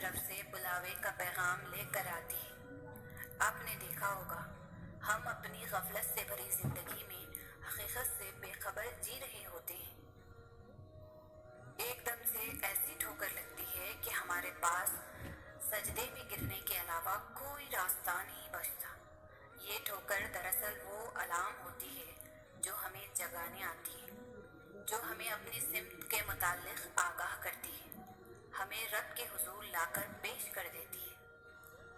طرف سے بلاوے کا پیغام لے کر آتی ہے۔ آپ نے دیکھا ہوگا ہم اپنی غفلت سے بھری زندگی میں حقیقت سے بے خبر جی رہے ہوتے ہیں۔ ایک دم سے ایسی ٹھوکر لگتی ہے کہ ہمارے پاس سجدے میں گرنے کے علاوہ کوئی راستہ نہیں بچتا۔ یہ ٹھوکر دراصل وہ الارم ہوتی ہے جو ہمیں جگانے آتی ہے، جو ہمیں اپنی سمت کے متعلق آگاہ کرتی ہے، ہمیں رب کے حضور لا کر پیش کر دیتی ہے۔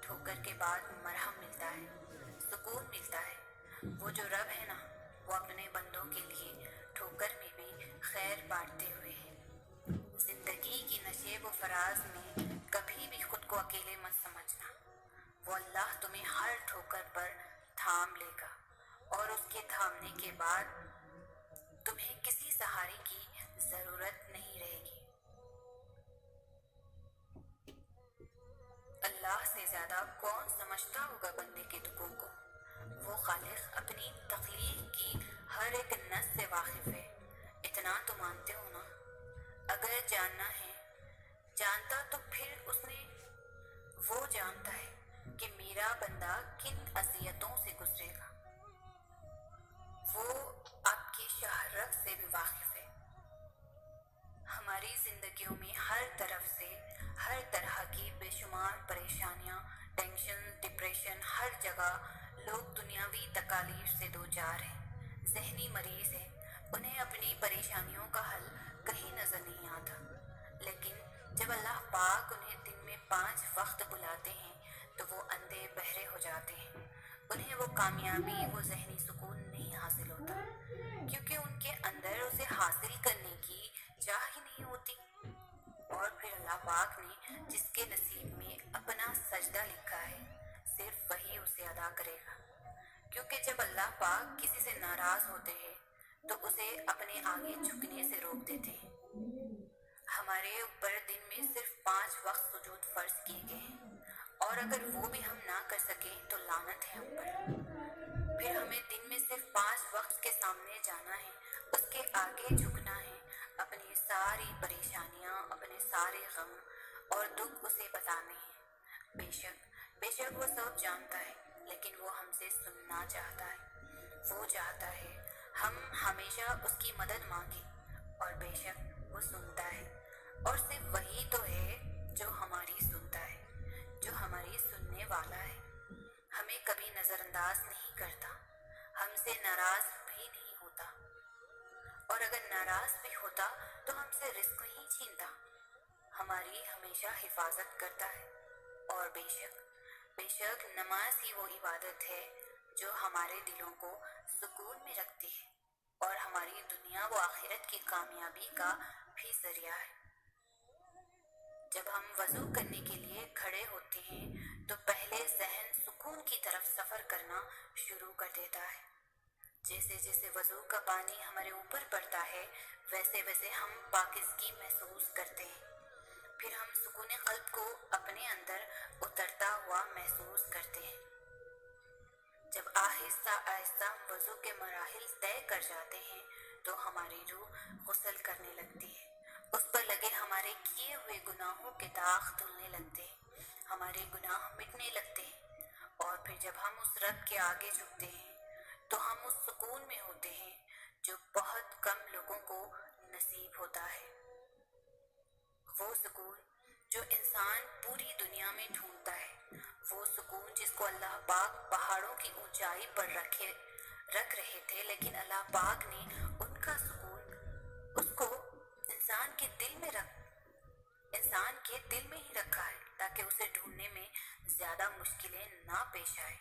ٹھوکر کے بعد مرہم ملتا ہے، سکون ملتا ہے۔ وہ جو رب ہے نا، وہ اپنے بندوں کے لیے ٹھوکر میں بھی خیر بانٹتے ہوئے ہے۔ زندگی کی نشیب و فراز میں کبھی بھی خود کو اکیلے مت سمجھنا۔ وہ اللہ تمہیں ہر ٹھوکر پر تھام لے گا، اور اس کے تھامنے کے بعد تمہیں کسی سہارے کی ضرورت نہیں رہے گی۔ اللہ سے زیادہ کون سمجھتا ہوگا بندے کے دکھوں کو؟ وہ خالق اپنی تخلیق کی ہر ایک نس سے واقف ہے۔ اتنا تو مانتے ہو نا؟ اگر جاننا ہے، جانتا تو پھر اس نے وہ جانتا ہے کہ میرا بندہ کن اذیتوں سے گزرے گا۔ وہ آپ کی شہرت سے بھی واقف ہے۔ ہماری زندگیوں میں ہر طرف سے ہر طرح کی بے شمار پریشانیاں، ٹینشن، ڈپریشن، ہر جگہ لوگ دنیاوی تکالیف سے دوچار ہیں، ذہنی مریض ہیں۔ انہیں اپنی پریشانیوں کا حل کہیں نظر نہیں آتا، لیکن جب اللہ پاک انہیں دن میں 5 وقت بلاتے ہیں تو وہ اندھے بہرے ہو جاتے ہیں۔ انہیں وہ کامیابی، وہ ذہنی سکون نہیں حاصل ہوتا، کیونکہ ان کے اندر اسے حاصل کرنے کی چاہ ہی نہیں ہوتی۔ اور پھر اللہ پاک نے جس کے نصیب میں اپنا سجدہ لکھا ہے، صرف وہی اسے ادا کرے گا، کیونکہ جب اللہ پاک کسی سے ناراض ہوتے ہیں تو اسے اپنے آگے جھکنے سے روک دیتے ہیں۔ ہمارے اوپر دن میں صرف 5 وقت سجود فرض کیے گئے ہیں، اور اگر وہ بھی ہم نہ کر سکیں تو لعنت ہے ہم پر۔ پھر ہمیں دن میں صرف 5 وقت کے سامنے جانا ہے، اس کے آگے جھکنا ہے، اپنی ساری پریشانیاں، اپنے سارے غم اور دکھ اسے بتانے ہیں۔ بے شک وہ سب جانتا ہے، لیکن وہ ہم سے سننا چاہتا ہے۔ وہ چاہتا ہے ہم ہمیشہ اس کی مدد مانگیں، اور بے شک وہ سنتا ہے، اور صرف وہی تو ہے جو ہماری سنتا ہے، جو ہماری سننے والا ہے۔ ہمیں کبھی نظر انداز نہیں کرتا، ہم سے ناراض بھی نہیں ہوتا، اور اگر ناراض بھی ہوتا تو ہم سے رزق نہیں چھینتا، ہماری ہمیشہ حفاظت کرتا ہے۔ اور بے شک نماز ہی وہ عبادت ہے جو ہمارے دلوں کو سکون میں رکھتی ہے، اور ہماری دنیا و آخرت کی کامیابی کا بھی ذریعہ ہے۔ جب ہم وضو کرنے کے لیے کھڑے ہوتے ہیں تو پہلے ذہن سکون کی طرف سفر کرنا شروع کر دیتا ہے۔ جیسے جیسے وضو کا پانی ہمارے اوپر پڑتا ہے، ویسے ویسے ہم پاکیزگی محسوس کرتے ہیں۔ پھر ہم سکون قلب کو اپنے اندر اترتا ہوا محسوس کرتے ہیں۔ جب آہستہ آہستہ ہم وضو کے مراحل طے کر جاتے ہیں تو ہماری روح غسل کرنے لگتی ہے، اس پر لگے ہمارے کیے ہوئے گناہوں کے داغ دھلنے لگتے ہیں، ہمارے گناہ مٹنے لگتے ہیں، اور پھر جب ہم اس رب کے آگے جھکتے ہیں تو ہم اس سکون میں ہوتے ہیں جو بہت کم لوگوں کو نصیب ہوتا ہے۔ وہ سکون جو انسان پوری دنیا میں ڈھونڈتا ہے، وہ سکون جس کو اللہ پاک پہاڑوں کی اونچائی پر رکھ رہے تھے، لیکن اللہ پاک نے ان کا سکون اس کو انسان کے دل میں ہی رکھا ہے، تاکہ اسے ڈھونڈنے میں زیادہ مشکلیں نہ پیش آئے۔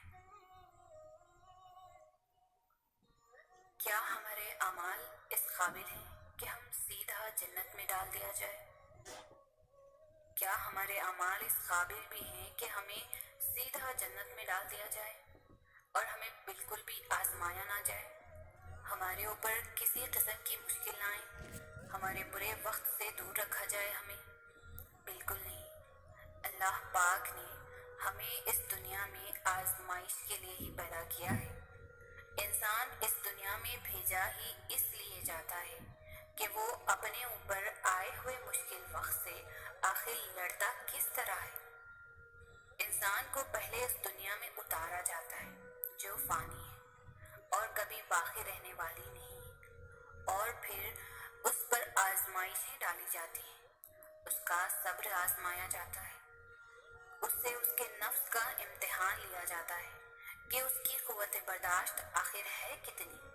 کیا ہمارے اعمال اس قابل ہیں کہ ہم سیدھا جنت میں ڈال دیا جائے؟ کیا ہمارے اعمال اس قابل بھی ہیں کہ ہمیں سیدھا جنت میں ڈال دیا جائے اور ہمیں بالکل بھی آزمایا نہ جائے، ہمارے اوپر کسی قسم کی مشکل نہ آئے، ہمارے برے وقت سے دور رکھا جائے ہمیں؟ بالکل نہیں۔ اللہ پاک نے ہمیں اس دنیا میں آزمائش کے لیے ہی پیدا کیا ہے۔ انسان اس دنیا میں بھیجا ہی اس لیے جاتا ہے کہ وہ اپنے اوپر آئے ہوئے مشکل وقت سے آخر لڑتا کس طرح ہے؟ انسان کو پہلے اس دنیا میں اتارا جاتا ہے جو فانی ہے اور کبھی باقی رہنے والی نہیں، اور پھر اس پر آزمائشیں ڈالی جاتی ہیں، اس کا صبر آزمایا جاتا ہے، اس سے اس کے نفس کا امتحان لیا جاتا ہے کہ اس کی قوت برداشت آخر ہے کتنی۔